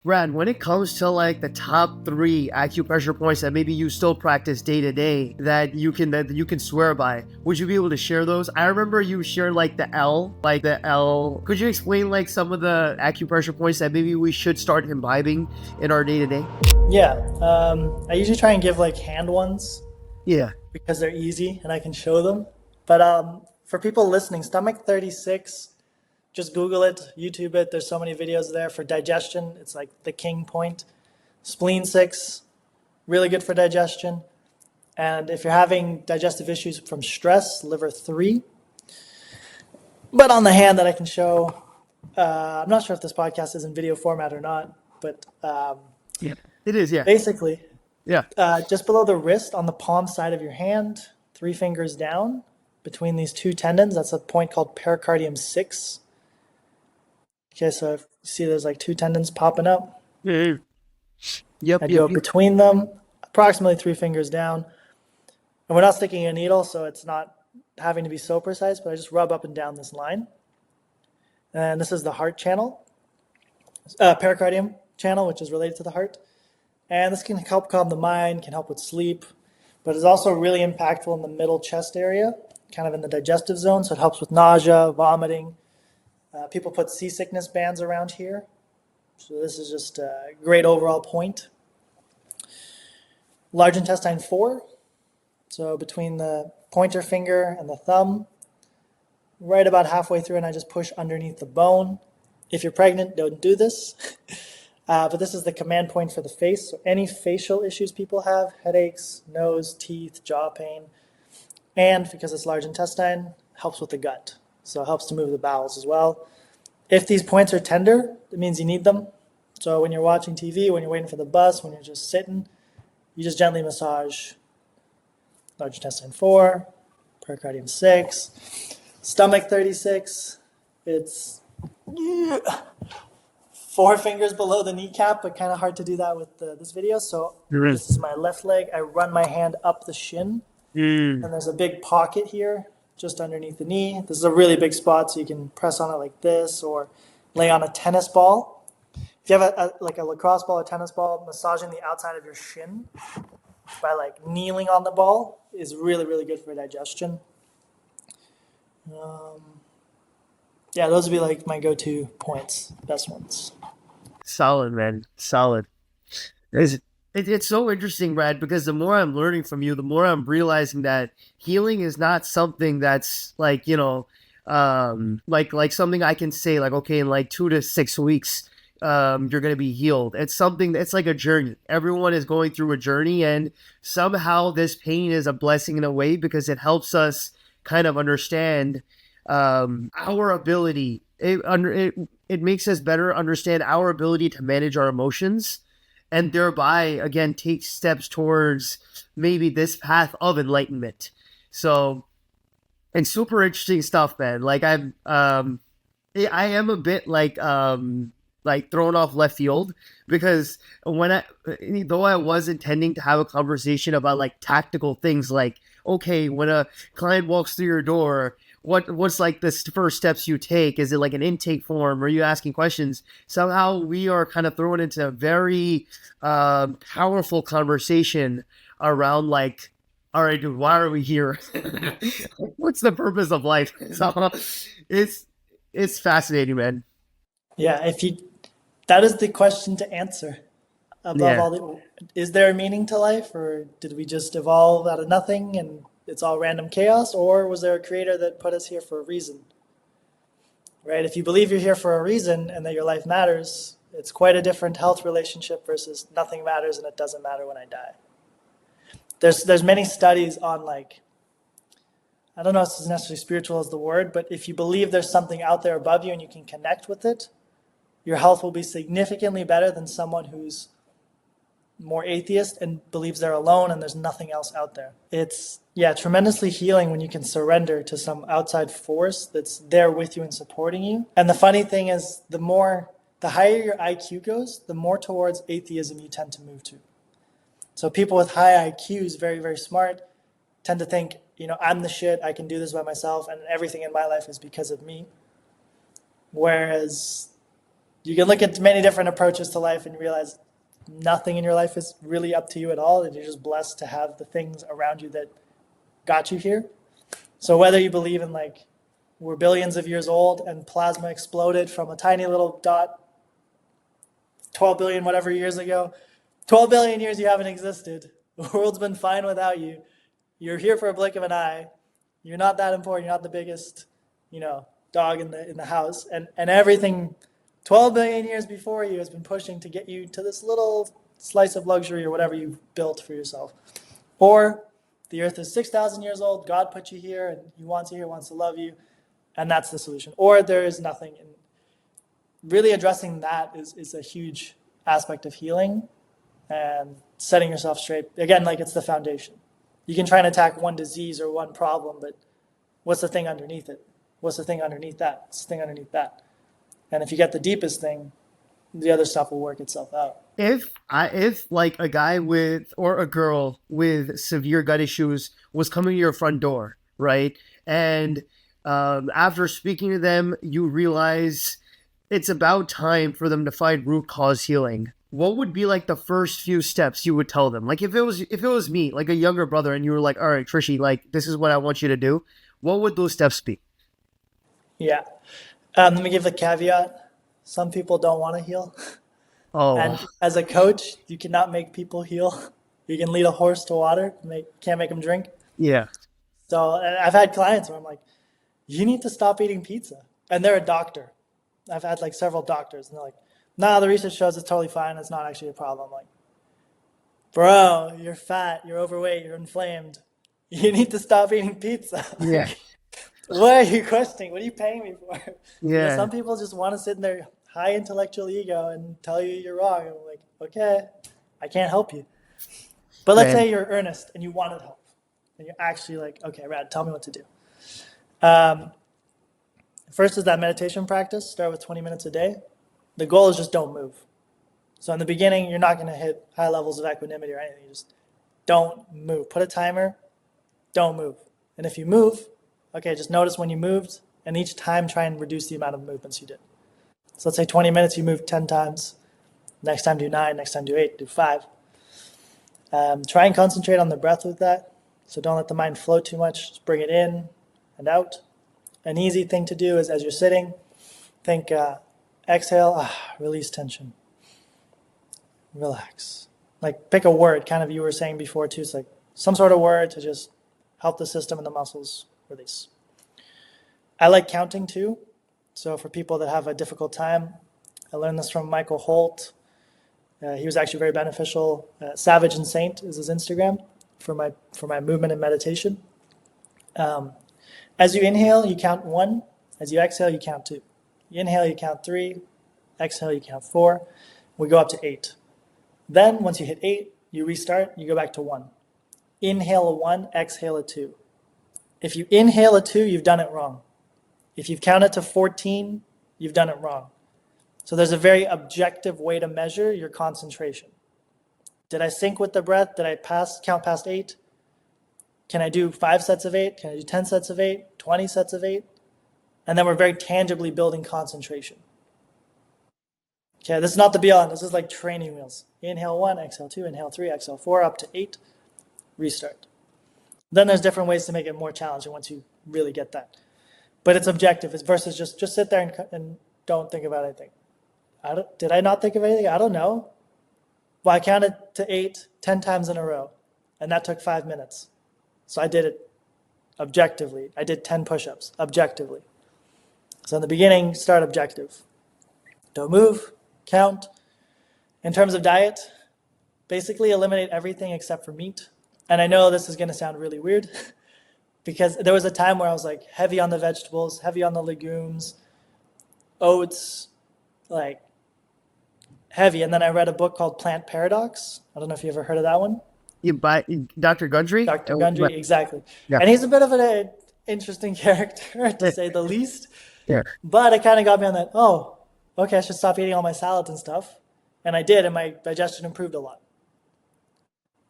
Brad, when it comes to like the top three acupressure points that maybe you still practice day to day that you can swear by, would you be able to share those? I remember you shared like the L, like the L. Could you explain like some of the acupressure points that maybe we should start imbibing in our day to day? Yeah, I usually try and give like hand ones Yeah. because they're easy and I can show them. But for people listening, stomach 36, just Google it, YouTube it. There's so many videos there for digestion. It's like the king point. Spleen 6, really good for digestion. And if you're having digestive issues from stress, liver 3. But on the hand that I can show, I'm not sure if this podcast is in video format or not, but Yeah. It is. Yeah. basically, Yeah. just below the wrist on the palm side of your hand, 3 fingers down between these two tendons. That's a point called pericardium 6. Okay, so if you see there's like two tendons popping up, Yeah. Yep. I Yep. go Yep. between them, approximately 3 fingers down. And we're not sticking a needle, so it's not having to be so precise, but I just rub up and down this line. And this is the heart channel, pericardium channel, which is related to the heart. And this can help calm the mind, can help with sleep, but it's also really impactful in the middle chest area, kind of in the digestive zone. So it helps with nausea, vomiting. People put seasickness bands around here. So this is just a great overall point. Large intestine 4. So between the pointer finger and the thumb, right about halfway through, and I just push underneath the bone. If you're pregnant, don't do this. But this is the command point for the face. So any facial issues people have, headaches, nose, teeth, jaw pain, and because it's large intestine, helps with the gut. So it helps to move the bowels as well. If these points are tender, it means you need them. So when you're watching TV, when you're waiting for the bus, when you're just sitting, you just gently massage large intestine 4, pericardium 6, stomach 36. It's 4 fingers below the kneecap, but kind of hard to do that with this video. So There is. this is my left leg. I run my hand up the shin, Mm. and there's a big pocket here just underneath the knee. This is a really big spot, so you can press on it like this or lay on a tennis ball. If you have like a lacrosse ball or tennis ball, massaging the outside of your shin by like kneeling on the ball is really, really good for digestion. Yeah, those would be like my go-to points, best ones. Solid, man. Solid. It's, it's so interesting, Brad, because the more I'm learning from you, the more I'm realizing that healing is not something that's like, like something I can say like, okay, in like 2 to 6 weeks, you're gonna be healed. It's something that's like a journey. Everyone is going through a journey, and somehow this pain is a blessing in a way because it helps us kind of understand our ability. It makes us better understand our ability to manage our emotions and thereby again take steps towards maybe this path of enlightenment. So, and super interesting stuff, man. Like I am a bit like thrown off left field because when I though I was intending to have a conversation about like tactical things like okay, when a client walks through your door, what's like the first steps you take? Is it like an intake form? Are you asking questions? Somehow we are kind of thrown into a very powerful conversation around like, all right, dude, why are we here? What's the purpose of life? So it's it's fascinating, man. Yeah, if you that is the question to answer. Above Yeah. all, is there a meaning to life, or did we just evolve out of nothing and it's all random chaos, or was there a creator that put us here for a reason? Right? If you believe you're here for a reason and that your life matters, it's quite a different health relationship versus nothing matters and it doesn't matter when I die. There's many studies on like I don't know if it's necessarily spiritual as the word, but if you believe there's something out there above you and you can connect with it, your health will be significantly better than someone who's more atheist and believes they're alone and there's nothing else out there. It's, yeah, tremendously healing when you can surrender to some outside force that's there with you and supporting you. And the funny thing is, the higher your IQ goes, the more towards atheism you tend to move to. So people with high IQs, very, very smart, tend to think, I'm the shit, I can do this by myself, and everything in my life is because of me. Whereas You can look at many different approaches to life and realize nothing in your life is really up to you at all, and you're just blessed to have the things around you that got you here. So whether you believe in like we're billions of years old and plasma exploded from a tiny little dot 12 billion whatever years ago, 12 billion years you haven't existed. The world's been fine without you. You're here for a blink of an eye. You're not that important. You're not the biggest, dog in the house. And everything 12 billion years before you has been pushing to get you to this little slice of luxury or whatever you've built for yourself. Or the earth is 6,000 years old. God put you here and he wants you here, wants to love you. And that's the solution. Or there is nothing. And really addressing that is a huge aspect of healing and setting yourself straight. Again, like it's the foundation. You can try and attack one disease or one problem, but what's the thing underneath it? What's the thing underneath that? What's the thing underneath that? And if you get the deepest thing, the other stuff will work itself out. If like a guy with or a girl with severe gut issues was coming to your front door, right, and after speaking to them, you realize it's about time for them to find root cause healing. What would be like the first few steps you would tell them? Like if it was me, like a younger brother, and you were like, all right, Trishy, like this is what I want you to do. What would those steps be? Yeah. Let me give the caveat. Some people don't want to heal. Oh, And as a coach, you cannot make people heal. You can lead a horse to water, can't make them drink. yeah, So I've had clients where I'm like, you need to stop eating pizza. And they're a doctor. I've had like several doctors, and they're like, nah, the research shows it's totally fine. It's not actually a problem. I'm like, bro, you're fat, you're overweight, you're inflamed. You need to stop eating pizza. yeah, Like, what are you questioning? What are you paying me for? yeah, Some people just want to sit in their high intellectual ego and tell you you're wrong. And I'm like, okay, I can't help you. But let's man. say you're earnest and you wanted help. And you're actually like, okay, Rad, tell me what to do. Um, First is that meditation practice. Start with 20 minutes a day. The goal is just don't move. So in the beginning, you're not going to hit high levels of equanimity or anything. You just don't move. Put a timer, don't move. And if you move, okay, just notice when you moved, and each time try and reduce the amount of movements you did. So let's say 20 minutes, you moved 10 times. Next time do 9, next time do 8, do 5. Try and concentrate on the breath with that. So don't let the mind float too much. Just bring it in and out. An easy thing to do is as you're sitting, think exhale, release tension, relax. Like pick a word, kind of you were saying before too. It's like some sort of word to just help the system and the muscles release. I like counting too. So for people that have a difficult time, I learned this from Michael Holt. He was actually very beneficial. Savage and Saint is his Instagram for my movement and meditation. As you inhale, you count 1. As you exhale, you count 2. You inhale, you count 3. Exhale, you count 4. We go up to 8. Then once you hit 8, you restart, you go back to 1. Inhale a 1, exhale a 2. If you inhale a 2, you've done it wrong. If you've counted to 14, you've done it wrong. So there's a very objective way to measure your concentration. Did I sync with the breath? Did I count past 8? Can I do 5 sets of 8? Can I do 10 sets of 8? 20 sets of 8? And then we're very tangibly building concentration. Okay, this is not the be all. This is like training wheels. Inhale 1, exhale 2, inhale 3, exhale 4, up to 8, restart. Then there's different ways to make it more challenging once you really get that. But it's objective. It's versus just sit there and don't think about anything. Did I not think of anything? I don't know. Well, I counted to 8 10 times in a row, and that took 5 minutes. So I did it objectively. I did 10 push-ups objectively. So in the beginning, start objective. Don't move, count. In terms of diet, basically eliminate everything except for meat. And I know this is going to sound really weird because there was a time where I was like heavy on the vegetables, heavy on the legumes, oats, like heavy. And then I read a book called Plant Paradox. I don't know if you ever heard of that one. You buy Dr. Gundry? Dr. Gundry, exactly. Yeah. And he's a bit of an interesting character, to say the least. Yeah. But it kind of got me on that, oh, okay, I should stop eating all my salads and stuff. And I did, and my digestion improved a lot.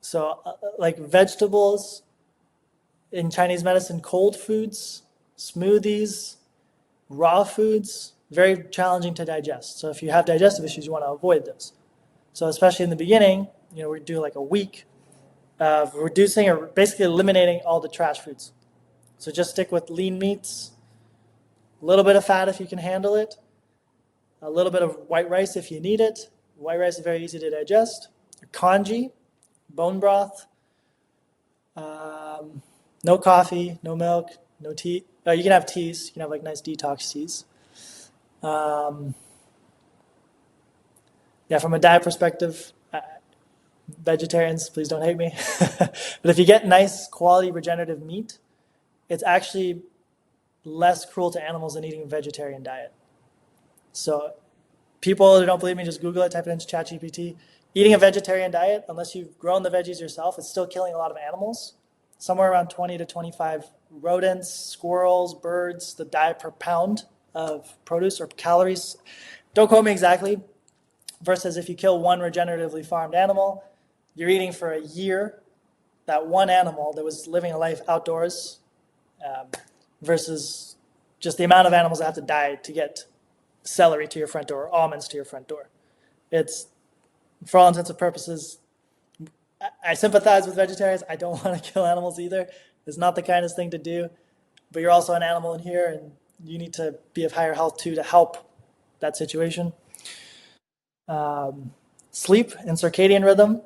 So, like vegetables, in Chinese medicine, cold foods, smoothies, raw foods, very challenging to digest. So if you have digestive issues, you want to avoid those. So especially in the beginning, we do like a week of reducing or basically eliminating all the trash foods. So just stick with lean meats, a little bit of fat if you can handle it, a little bit of white rice if you need it. White rice is very easy to digest. Congee, bone broth, no coffee, no milk, no tea. You can have teas. You can have like nice detox teas. Yeah, from a diet perspective, vegetarians, please don't hate me. But if you get nice quality regenerative meat, it's actually less cruel to animals than eating a vegetarian diet. So people who don't believe me, just Google it, type it into ChatGPT. Eating a vegetarian diet, unless you've grown the veggies yourself, it's still killing a lot of animals. Somewhere around 20 to 25 rodents, squirrels, birds, the diet per pound of produce or calories. Don't quote me exactly. Versus if you kill one regeneratively farmed animal, you're eating for a year that one animal that was living a life outdoors, versus just the amount of animals that have to die to get celery to your front door, or almonds to your front door. It's, for all intents and purposes, I sympathize with vegetarians. I don't want to kill animals either. It's not the kindest thing to do, but you're also an animal in here, and you need to be of higher health too to help that situation. Sleep and circadian rhythm,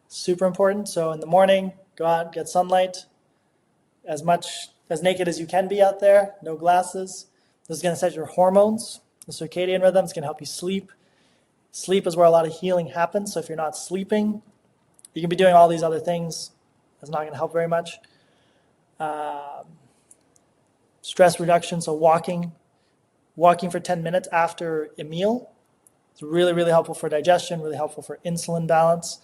super important. So in the morning, go out, get sunlight, as much as naked as you can be out there, no glasses. This is going to set your hormones. The circadian rhythm is going to help you sleep. Sleep is where a lot of healing happens. So if you're not sleeping, you can be doing all these other things. That's not going to help very much. Stress reduction, so walking for 10 minutes after a meal. It's really, really helpful for digestion, really helpful for insulin balance,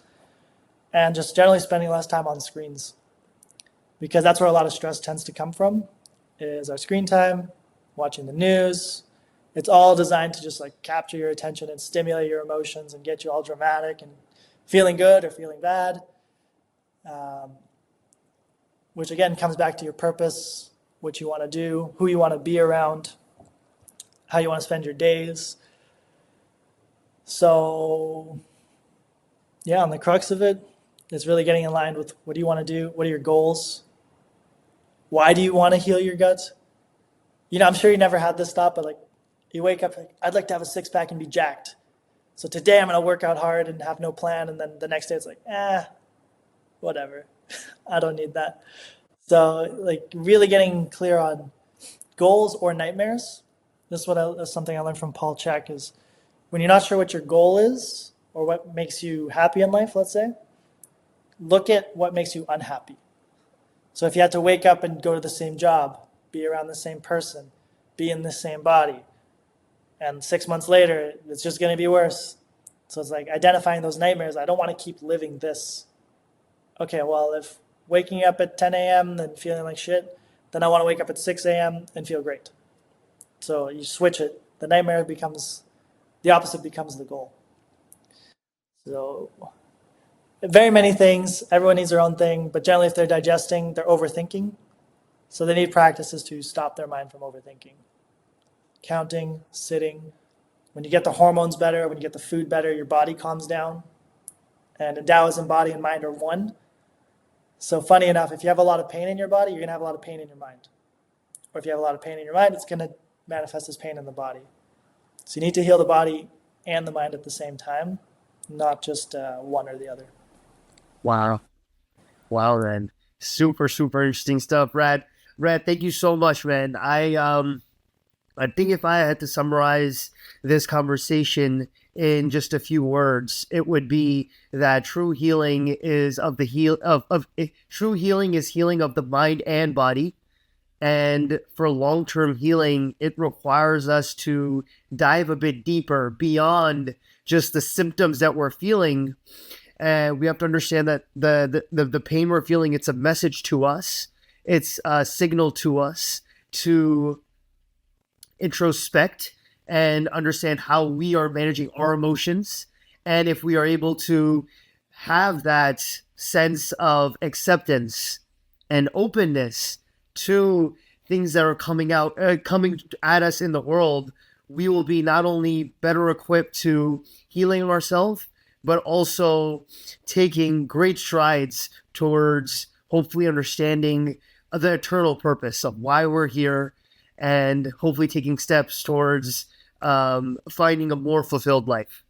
and just generally spending less time on screens, because that's where a lot of stress tends to come from, is our screen time, watching the news. It's all designed to just like capture your attention and stimulate your emotions and get you all dramatic and feeling good or feeling bad, which again comes back to your purpose, what you want to do, who you want to be around, how you want to spend your days. So yeah, on the crux of it, it's really getting in line with what do you want to do? What are your goals? Why do you want to heal your gut? I'm sure you never had this thought, but like you wake up like, I'd like to have a six pack and be jacked. So today I'm going to work out hard and have no plan. And then the next day it's like, whatever. I don't need that. So like really getting clear on goals or nightmares. This is something I learned from Paul Chek, is when you're not sure what your goal is or what makes you happy in life, let's say, look at what makes you unhappy. So if you had to wake up and go to the same job, be around the same person, be in the same body, and 6 months later, it's just going to be worse. So it's like identifying those nightmares. I don't want to keep living this. Okay, well, if waking up at 10 a.m. and feeling like shit, then I want to wake up at 6 a.m. and feel great. So you switch it. The nightmare becomes, the opposite becomes the goal. So very many things. Everyone needs their own thing, but generally if they're digesting, they're overthinking. So they need practices to stop their mind from overthinking. Counting, sitting. When you get the hormones better, when you get the food better, your body calms down. And Taoism, body and mind are one. So funny enough, if you have a lot of pain in your body, you're going to have a lot of pain in your mind. Or if you have a lot of pain in your mind, it's going to manifest as pain in the body. So you need to heal the body and the mind at the same time, not just one or the other. Wow. Wow, man. Super, super interesting stuff, Rad. Rad, thank you so much, man. I think if I had to summarize this conversation in just a few words, it would be that true healing is true healing is healing of the mind and body. And for long-term healing, it requires us to dive a bit deeper beyond just the symptoms that we're feeling. And we have to understand that the pain we're feeling, it's a message to us. It's a signal to us to introspect and understand how we are managing our emotions. And if we are able to have that sense of acceptance and openness to things that are coming at us in the world, we will be not only better equipped to healing ourselves, but also taking great strides towards hopefully understanding the eternal purpose of why we're here, and hopefully taking steps towards finding a more fulfilled life.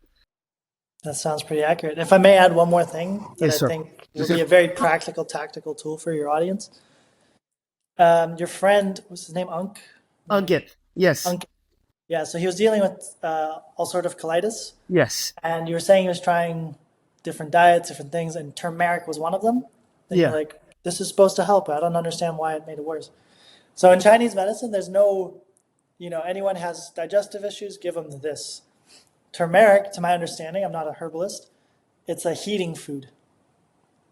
That sounds pretty accurate. If I may add one more thing that Yes, I sir. think will be a very practical, tactical tool for your audience. Your friend, what's his name? Ankit. Yes. Unk. Yeah, so he was dealing with ulcerative colitis, Yes. and you were saying he was trying different diets, different things, and turmeric was one of them. And you're Yeah. like, this is supposed to help. I don't understand why it made it worse. So in Chinese medicine, there's no, anyone has digestive issues, give them this. Turmeric, to my understanding, I'm not a herbalist, it's a heating food.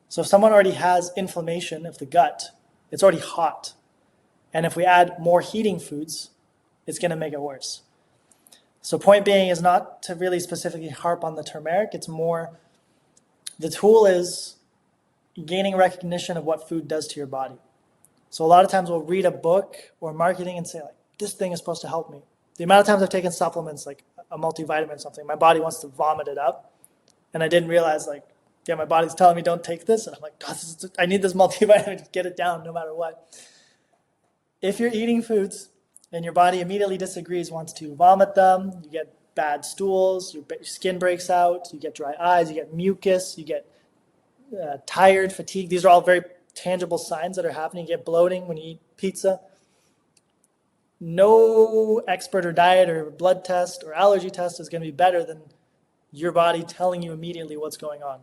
So if someone already has inflammation of the gut, it's already hot. And if we add more heating foods, it's going to make it worse. So point being is not to really specifically harp on the turmeric. It's more, the tool is gaining recognition of what food does to your body. So a lot of times we'll read a book or marketing and say, like, this thing is supposed to help me. The amount of times I've taken supplements like a multivitamin or something, my body wants to vomit it up. And I didn't realize, like, yeah, my body's telling me don't take this. And I'm like, God, I need this multivitamin to get it down no matter what. If you're eating foods and your body immediately disagrees, wants to vomit them, you get bad stools, your skin breaks out, you get dry eyes, you get mucus, you get tired, fatigue. These are all very tangible signs that are happening. You get bloating when you eat pizza. No expert or diet or blood test or allergy test is going to be better than your body telling you immediately what's going on.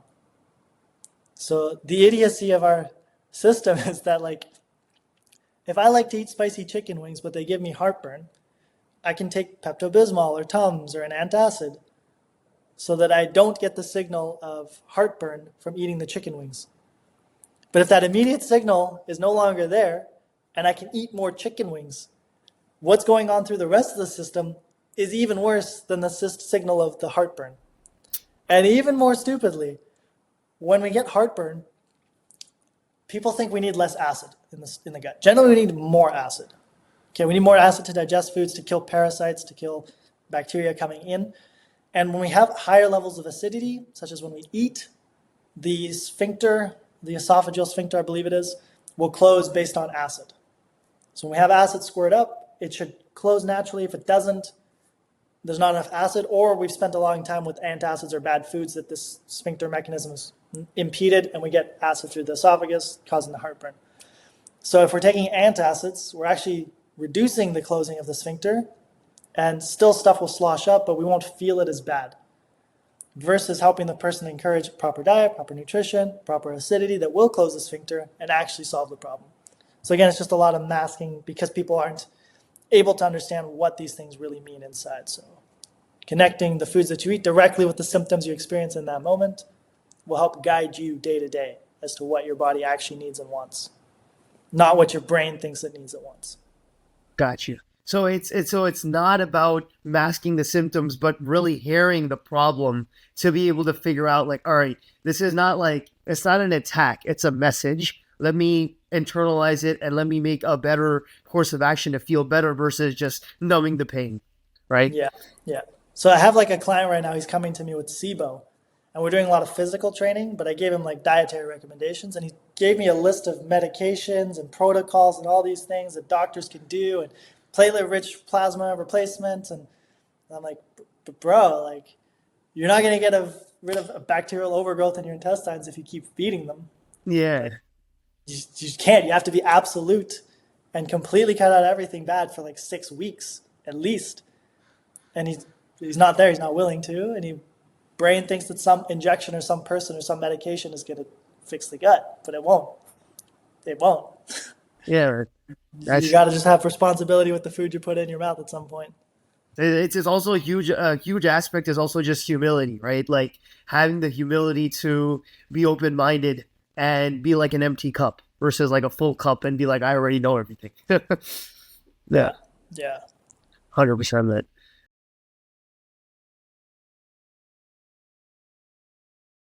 So the idiocy of our system is that, like, if I like to eat spicy chicken wings, but they give me heartburn, I can take Pepto-Bismol or Tums or an antacid so that I don't get the signal of heartburn from eating the chicken wings. But if that immediate signal is no longer there and I can eat more chicken wings, what's going on through the rest of the system is even worse than the signal of the heartburn. And even more stupidly, when we get heartburn, people think we need less acid in the gut. Generally, we need more acid. Okay, we need more acid to digest foods, to kill parasites, to kill bacteria coming in. And when we have higher levels of acidity, such as when we eat, the sphincter, the esophageal sphincter, I believe it is, will close based on acid. So when we have acid squirt up, it should close naturally. If it doesn't, there's not enough acid, or we've spent a long time with antacids or bad foods that this sphincter mechanism is impeded, and we get acid through the esophagus, causing the heartburn. So if we're taking antacids, we're actually reducing the closing of the sphincter, and still stuff will slosh up, but we won't feel it as bad. Versus helping the person encourage proper diet, proper nutrition, proper acidity that will close the sphincter and actually solve the problem. So again, it's just a lot of masking because people aren't able to understand what these things really mean inside. So connecting the foods that you eat directly with the symptoms you experience in that moment will help guide you day to day as to what your body actually needs and wants, not what your brain thinks it needs and wants. Got you. So it's not about masking the symptoms, but really hearing the problem to be able to figure out, like, all right, this is not like, it's not an attack, it's a message. Let me internalize it and let me make a better course of action to feel better versus just numbing the pain, right? Yeah, yeah. So I have like a client right now, he's coming to me with SIBO, and we're doing a lot of physical training, but I gave him like dietary recommendations, and he gave me a list of medications and protocols and all these things that doctors can do, and platelet-rich plasma replacement, and I'm like, but bro, like, you're not going to get rid of a bacterial overgrowth in your intestines if you keep feeding them. Yeah. You just can't. You have to be absolute and completely cut out everything bad for like 6 weeks at least. And he's not there. He's not willing to. And he brain thinks that some injection or some person or some medication is going to fix the gut, but it won't. It won't. Yeah. You got to just have responsibility with the food you put in your mouth at some point. It's also a huge aspect is also just humility, right? Like having the humility to be open-minded and be like an empty cup versus like a full cup and be like, I already know everything. Yeah. Yeah. 100% that.